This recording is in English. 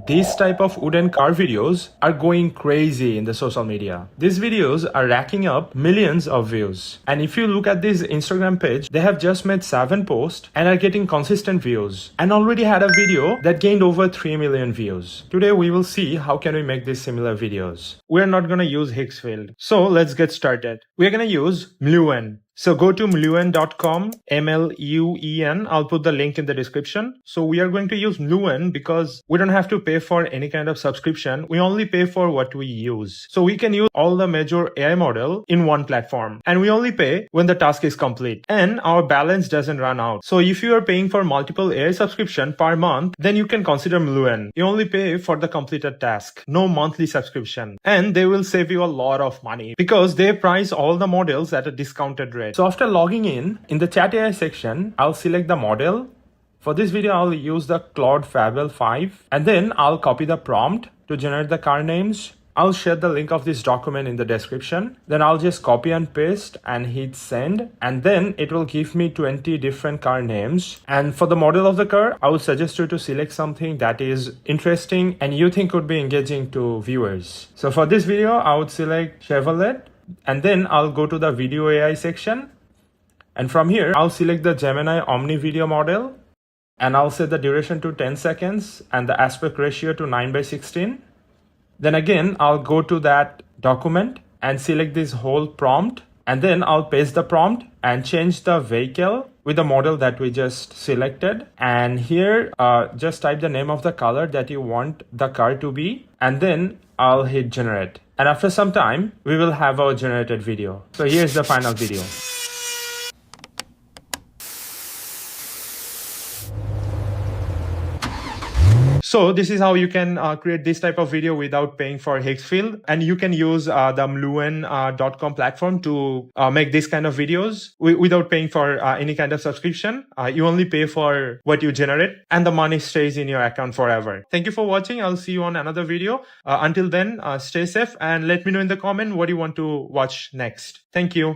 These type of wooden car videos are going crazy in the social media. These videos are racking up millions of views. And if you look at this Instagram page, they have just made 7 posts and are getting consistent views and already had a video that gained over 3 million views. Today we will see how can we make these similar videos. We're not gonna use Higgsfield. So let's get started. We're gonna use Mluen. So go to mluen.com, M-L-U-E-N. I'll put the link in the description. So we are going to use Mluen because we don't have to pay for any kind of subscription. We only pay for what we use. So we can use all the major AI model in one platform. And we only pay when the task is complete. And our balance doesn't run out. So if you are paying for multiple AI subscription per month, then you can consider Mluen. You only pay for the completed task. No monthly subscription. And they will save you a lot of money because they price all the models at a discounted rate. So after logging in the chat AI section, I'll select the model. For this video, I'll use the Claude Fable 5 and then I'll copy the prompt to generate the car names. I'll share the link of this document in the description. Then I'll just copy and paste and hit send. And then it will give me 20 different car names. And for the model of the car, I would suggest you to select something that is interesting and you think would be engaging to viewers. So for this video, I would select Chevrolet. And then I'll go to the video AI section. And from here, I'll select the Gemini Omni video model. And I'll set the duration to 10 seconds and the aspect ratio to 9:16. Then again, I'll go to that document and select this whole prompt. And then I'll paste the prompt and change the vehicle with the model that we just selected. And here, just type the name of the color that you want the car to be. And then I'll hit generate. And after some time, we will have our generated video. So here's the final video. So this is how you can create this type of video without paying for Higgsfield. And you can use the Mluen.com platform to make this kind of videos without paying for any kind of subscription. You only pay for what you generate and the money stays in your account forever. Thank you for watching. I'll see you on another video. Until then, stay safe and let me know in the comment what you want to watch next. Thank you.